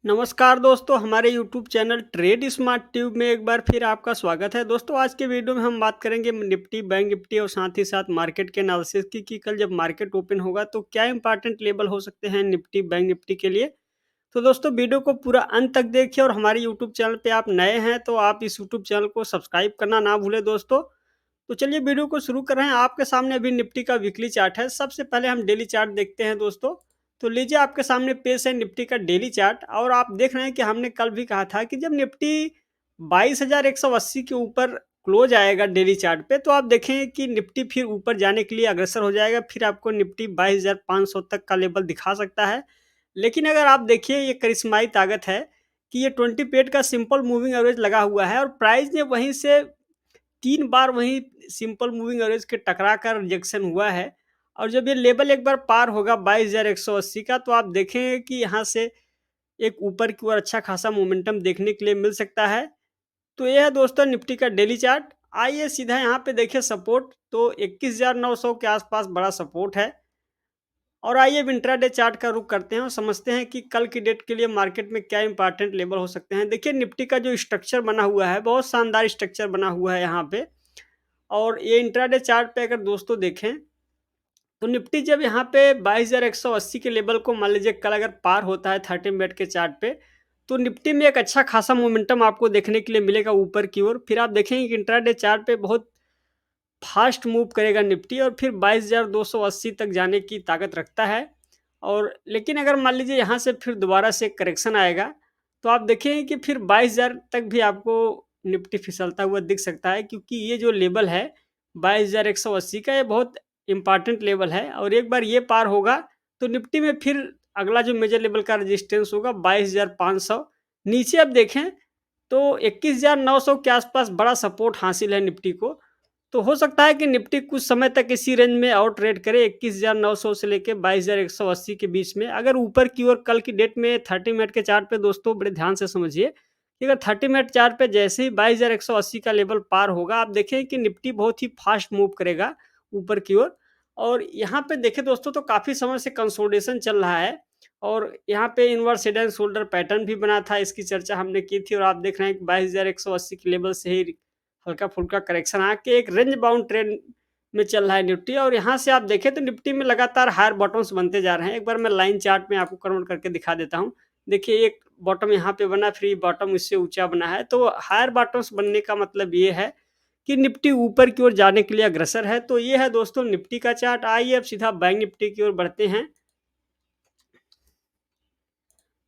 नमस्कार दोस्तों, हमारे YouTube channel trade smart tube में एक बार फिर आपका स्वागत है। दोस्तों, आज के वीडियो में हम बात करेंगे निफ्टी, बैंक निफ्टी और साथ ही साथ मार्केट के एनालिसिस की कि कल जब मार्केट ओपन होगा तो क्या इंपॉर्टेंट लेवल हो सकते हैं निफ्टी, बैंक निफ्टी के लिए। तो दोस्तों, वीडियो को पूरा अंत तक देखिए और हमारे यूट्यूब चैनल पे आप नए हैं तो आप इस यूट्यूब चैनल को सब्सक्राइब करना ना भूलें दोस्तों। तो चलिए वीडियो को शुरू कर रहे हैं। आपके सामने अभी निफ्टी का वीकली चार्ट है। सबसे पहले हम डेली चार्ट देखते हैं दोस्तों। तो लीजिए, आपके सामने पेश है निफ्टी का डेली चार्ट और आप देख रहे हैं कि हमने कल भी कहा था कि जब निफ्टी 22,180 के ऊपर क्लोज आएगा डेली चार्ट पे, तो आप देखें कि निफ्टी फिर ऊपर जाने के लिए अग्रसर हो जाएगा। फिर आपको निफ्टी 22,500 तक का लेवल दिखा सकता है। लेकिन अगर आप देखिए, ये करिश्माई ताकत है कि ये 20 पीरियड का सिंपल मूविंग एवरेज लगा हुआ है और प्राइस ने वहीं से 3 बार वहीं सिंपल मूविंग एवरेज के टकरा कर रिजेक्शन हुआ है। और जब ये लेवल एक बार पार होगा 22,180 का, तो आप देखें कि यहाँ से एक ऊपर की ओर अच्छा खासा मोमेंटम देखने के लिए मिल सकता है। तो ये है दोस्तों निफ्टी का डेली चार्ट। आइए सीधा यहाँ पे देखिए सपोर्ट, तो 21,900 के आसपास बड़ा सपोर्ट है। और आइए अब इंट्राडे चार्ट का रुख करते हैं और समझते हैं कि कल की डेट के लिए मार्केट में क्या इंपॉर्टेंट लेवल हो सकते हैं। देखिए, निफ्टी का जो स्ट्रक्चर बना हुआ है, बहुत शानदार स्ट्रक्चर बना हुआ है यहाँ पे। और ये इंट्राडे चार्ट पे अगर दोस्तों देखें, तो निफ्टी जब यहाँ पे 22,180 के लेवल को मान लीजिए कल अगर पार होता है 30 मिनट के चार्ट पे, तो निफ्टी में एक अच्छा खासा मोमेंटम आपको देखने के लिए मिलेगा ऊपर की ओर। फिर आप देखेंगे कि इंट्राडे चार्ट पे बहुत फास्ट मूव करेगा निफ्टी और फिर 22,280 तक जाने की ताकत रखता है। और लेकिन अगर मान लीजिए यहाँ से फिर दोबारा से करेक्शन आएगा, तो आप देखेंगे कि फिर 22,000 तक भी आपको निफ्टी फिसलता हुआ दिख सकता है, क्योंकि ये जो लेवल है 22,180 का, ये बहुत इंपॉर्टेंट लेवल है। और एक बार ये पार होगा तो निफ्टी में फिर अगला जो मेजर लेवल का रेजिस्टेंस होगा 22,500। नीचे अब देखें तो 21,900 के आसपास बड़ा सपोर्ट हासिल है निफ्टी को। तो हो सकता है कि निफ्टी कुछ समय तक इसी रेंज में और ट्रेड करे, 21,900 से लेके 22,180 के बीच में। अगर ऊपर की ओर कल की डेट में 30 मिनट के चार्ट पे दोस्तों बड़े ध्यान से समझिए कि अगर 30 मिनट चार्ट पे जैसे ही 22,180 का लेवल पार होगा, आप देखें कि निफ्टी बहुत ही फास्ट मूव करेगा ऊपर की ओर। और यहाँ पे देखें दोस्तों, तो काफ़ी समय से कंसोलिडेशन चल रहा है और यहाँ पे inverse head and shoulder pattern भी बना था, इसकी चर्चा हमने की थी। और आप देख रहे हैं कि 22,180 के लेवल से ही हल्का-फुल्का करेक्शन आके एक रेंज बाउंड ट्रेंड में चल रहा है निफ्टी। और यहाँ से आप देखें तो निफ्टी में लगातार हायर बॉटम्स बनते जा रहे हैं। एक बार मैं लाइन चार्ट में आपको कन्वर्ट करके दिखा देता हूँ। देखिए, एक बॉटम यहाँ पे बना, फिर ये बॉटम इससे ऊँचा बना है। तो हायर बॉटम्स बनने का मतलब ये है कि निफ्टी ऊपर की ओर जाने के लिए अग्रसर है। तो ये है दोस्तों निफ्टी का चार्ट। आइए अब सीधा बैंक निफ्टी की ओर बढ़ते हैं।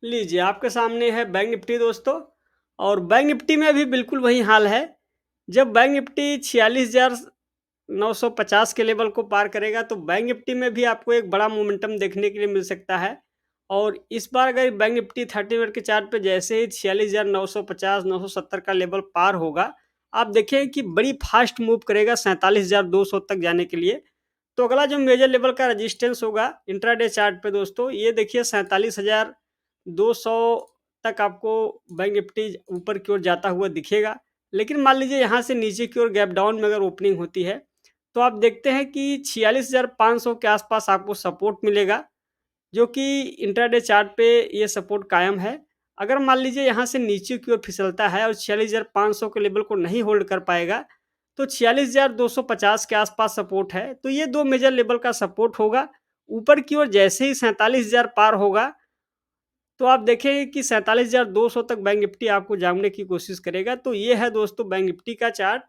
लीजिए, आपके सामने है बैंक निफ्टी दोस्तों। और बैंक निफ्टी में भी बिल्कुल वही हाल है। जब बैंक निफ्टी 46,950 के लेवल को पार करेगा, तो बैंक निफ्टी में भी आपको एक बड़ा मोमेंटम देखने के लिए मिल सकता है। और इस बार अगर बैंक निफ्टी 30 मिनट के चार्ट पे जैसे ही 46,950 970 का लेवल पार होगा, आप देखें कि बड़ी फास्ट मूव करेगा 47,200 तक जाने के लिए। तो अगला जो मेजर लेवल का रेजिस्टेंस होगा इंट्राडे चार्ट पे दोस्तों, ये देखिए 47,200 तक आपको बैंक निफ्टी ऊपर की ओर जाता हुआ दिखेगा। लेकिन मान लीजिए यहाँ से नीचे की ओर गैप डाउन में अगर ओपनिंग होती है, तो आप देखते हैं कि 46,500 के आसपास आपको सपोर्ट मिलेगा, जो कि इंट्राडे चार्ट पे ये सपोर्ट कायम है। अगर मान लीजिए यहाँ से नीचे की ओर फिसलता है और 46,500 के लेवल को नहीं होल्ड कर पाएगा, तो 46,250 के आसपास सपोर्ट है। तो ये 2 मेजर लेवल का सपोर्ट होगा। ऊपर की ओर जैसे ही 47,000 पार होगा, तो आप देखें कि 47,200 तक बैंक निफ्टी आपको जाने की कोशिश करेगा। तो ये है दोस्तों बैंक निफ्टी का चार्ट।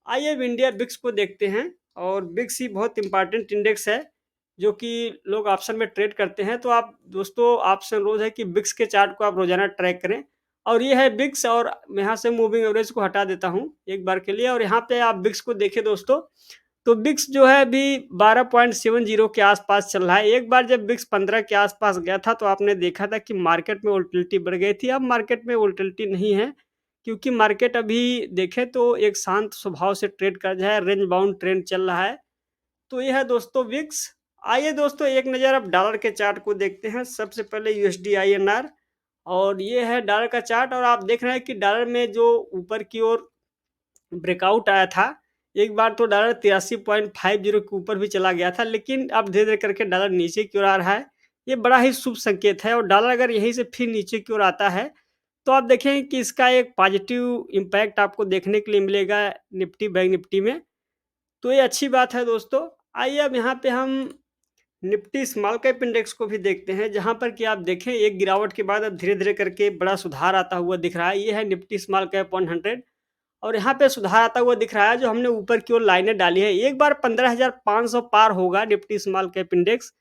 आइए अब इंडिया बिक्स को देखते हैं। और बिक्स ही बहुत इंपॉर्टेंट इंडेक्स है, जो कि लोग ऑप्शन में ट्रेड करते हैं। तो आप दोस्तों, आपसे अनुरोध है कि बिक्स के चार्ट को आप रोजाना ट्रैक करें। और ये है बिक्स। और मैं यहाँ से मूविंग एवरेज को हटा देता हूँ एक बार के लिए। और यहाँ पे आप बिक्स को देखें दोस्तों, तो बिक्स जो है अभी 12.70 के आसपास चल रहा है। एक बार जब बिक्स 15 के आसपास गया था, तो आपने देखा था कि मार्केट में वोलेटिलिटी बढ़ गई थी। अब मार्केट में वोलेटिलिटी नहीं है, क्योंकि मार्केट अभी देखें तो एक शांत स्वभाव से ट्रेड कर रहा है, रेंज बाउंड ट्रेंड चल रहा है। तो ये है दोस्तों विक्स। आइए दोस्तों, एक नज़र अब डॉलर के चार्ट को देखते हैं। सबसे पहले यूएसडी आईएनआर। और ये है डॉलर का चार्ट। और आप देख रहे हैं कि डॉलर में जो ऊपर की ओर ब्रेकआउट आया था, एक बार तो डॉलर 83.50 के ऊपर भी चला गया था, लेकिन अब धीरे-धीरे करके डॉलर नीचे की ओर आ रहा है। ये बड़ा ही शुभ संकेत है और डॉलर अगर यहीं से फिर नीचे की ओर आता है, तो आप देखेंगे कि इसका एक पॉजिटिव इम्पैक्ट आपको देखने के लिए मिलेगा निफ्टी, बैंक निफ्टी में। तो ये अच्छी बात है दोस्तों। आइए अब यहाँ पे हम निफ्टी स्मॉल कैप इंडेक्स को भी देखते हैं, जहाँ पर कि आप देखें एक गिरावट के बाद अब धीरे-धीरे करके बड़ा सुधार आता हुआ दिख रहा है। ये है निफ्टी स्मॉल कैप 100 और यहाँ पे सुधार आता हुआ दिख रहा है, जो हमने ऊपर की ओर लाइनें डाली है। एक बार 15,500 पार होगा निफ्टी स्मॉल कैप इंडेक्स,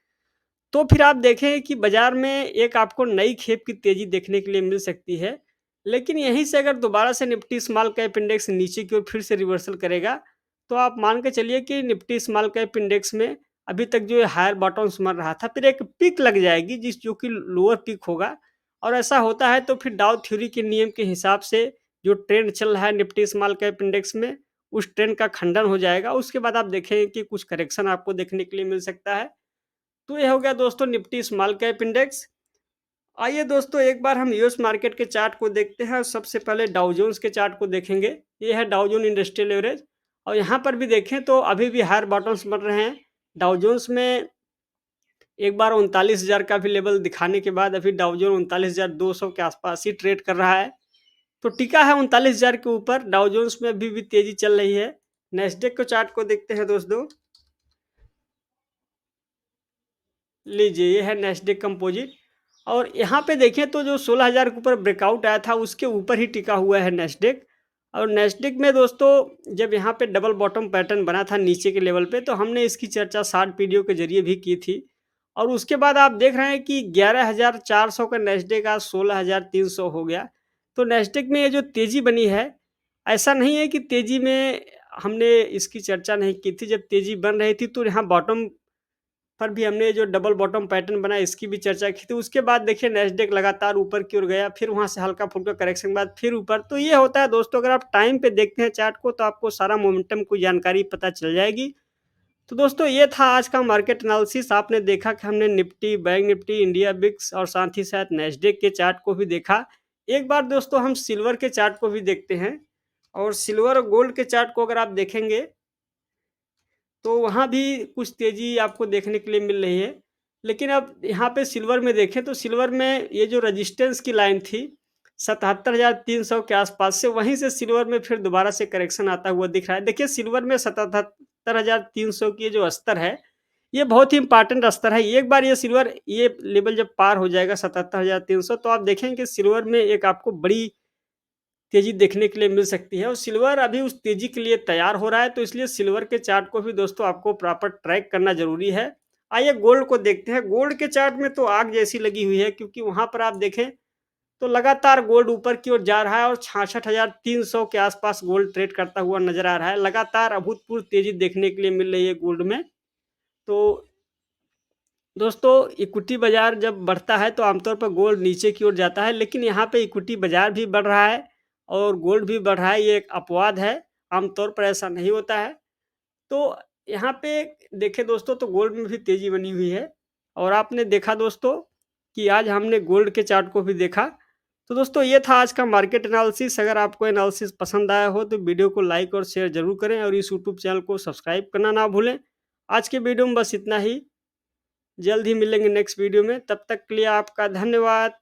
तो फिर आप देखें कि बाज़ार में एक आपको नई खेप की तेज़ी देखने के लिए मिल सकती है। लेकिन यहीं से अगर दोबारा से निफ्टी स्मॉल कैप इंडेक्स नीचे की ओर फिर से रिवर्सल करेगा, तो आप मान के चलिए कि निफ्टी स्मॉल कैप इंडेक्स में अभी तक जो ये हायर बॉटम्स बन रहा था, फिर एक पीक लग जाएगी जो कि लोअर पीक होगा और ऐसा होता है तो फिर डाउ थ्योरी के नियम के हिसाब से जो ट्रेंड चल रहा है निफ्टी स्मॉल कैप इंडेक्स में, उस ट्रेंड का खंडन हो जाएगा। उसके बाद आप देखेंगे कि कुछ करेक्शन आपको देखने के लिए मिल सकता है। तो ये हो गया दोस्तों निफ्टी स्मॉल कैप इंडेक्स। आइए दोस्तों एक बार हम यूएस मार्केट के चार्ट को देखते हैं और सबसे पहले डाउ जोन्स के चार्ट को देखेंगे। ये है डाउ जोन इंडस्ट्रियल एवरेज और यहाँ पर भी देखें तो अभी भी हायर बॉटम्स बन रहे हैं। डाउ जोन्स में एक बार 39,000 का भी लेवल दिखाने के बाद अभी डाउ जोन 39,200 के आसपास ही ट्रेड कर रहा है। तो टिका है 39,000 के ऊपर। डाउ जोन्स में अभी भी तेजी चल रही है। नेस्डेक के चार्ट को देखते हैं दोस्तों। लीजिए ये है नेस्डेक कंपोजिट और यहाँ पे देखें तो जो 16,000 के ऊपर ब्रेकआउट आया था उसके ऊपर ही टिका हुआ है नेस्डेक। और नेस्डेक में दोस्तों जब यहाँ पे डबल बॉटम पैटर्न बना था नीचे के लेवल पे, तो हमने इसकी चर्चा शॉर्ट वीडियो के जरिए भी की थी। और उसके बाद आप देख रहे हैं कि 11,400 का नेस्डेक आज 16,300 हो गया। तो नेस्डेक में ये जो तेजी बनी है, ऐसा नहीं है कि तेजी में हमने इसकी चर्चा नहीं की थी। जब तेजी बन रही थी तो यहाँ बॉटम पर भी हमने जो डबल बॉटम पैटर्न बना इसकी भी चर्चा की थी। उसके बाद देखिए नेस्डेक लगातार ऊपर की ओर गया, फिर वहाँ से हल्का-फुल्का करेक्शन के बाद फिर ऊपर। तो ये होता है दोस्तों, अगर आप टाइम पे देखते हैं चार्ट को तो आपको सारा मोमेंटम की जानकारी पता चल जाएगी। तो दोस्तों ये था आज का मार्केट एनालिसिस। आपने देखा कि हमने निफ्टी, बैंक निफ्टी, इंडिया बिक्स और साथ ही साथ नेस्डेक के चार्ट को भी देखा। एक बार दोस्तों हम सिल्वर के चार्ट को भी देखते हैं और सिल्वर और गोल्ड के चार्ट को अगर आप देखेंगे तो वहाँ भी कुछ तेज़ी आपको देखने के लिए मिल रही है। लेकिन अब यहाँ पे सिल्वर में देखें तो सिल्वर में ये जो रेजिस्टेंस की लाइन थी 77,300 के आसपास से, वहीं से सिल्वर में फिर दोबारा से करेक्शन आता हुआ दिख रहा है। देखिए सिल्वर में 77,300 की जो स्तर है, ये बहुत ही इम्पोर्टेंट स्तर है। एक बार ये सिल्वर ये लेवल जब पार हो जाएगा 77,300, तो आप देखेंगे कि सिल्वर में एक आपको बड़ी तेज़ी देखने के लिए मिल सकती है और सिल्वर अभी उस तेज़ी के लिए तैयार हो रहा है, तो इसलिए सिल्वर के चार्ट को भी दोस्तों आपको प्रॉपर ट्रैक करना ज़रूरी है। आइए गोल्ड को देखते हैं। गोल्ड के चार्ट में तो आग जैसी लगी हुई है, क्योंकि वहाँ पर आप देखें तो लगातार गोल्ड ऊपर की ओर जा रहा है और 66,300 के आसपास गोल्ड ट्रेड करता हुआ नज़र आ रहा है। लगातार अभूतपूर्व तेज़ी देखने के लिए मिल रही है गोल्ड में। तो दोस्तों इक्विटी बाजार जब बढ़ता है तो आमतौर पर गोल्ड नीचे की ओर जाता है, लेकिन यहाँ पे इक्विटी बाजार भी बढ़ रहा है और गोल्ड भी बढ़ रहा है, ये एक अपवाद है। आमतौर पर ऐसा नहीं होता है। तो यहाँ पे देखें दोस्तों तो गोल्ड में भी तेज़ी बनी हुई है और आपने देखा दोस्तों कि आज हमने गोल्ड के चार्ट को भी देखा। तो दोस्तों ये था आज का मार्केट एनालिसिस। अगर आपको एनालिसिस पसंद आया हो तो वीडियो को लाइक और शेयर ज़रूर करें और इस यूट्यूब चैनल को सब्सक्राइब करना ना भूलें। आज के वीडियो में बस इतना ही। जल्द ही मिलेंगे नेक्स्ट वीडियो में, तब तक के लिए आपका धन्यवाद।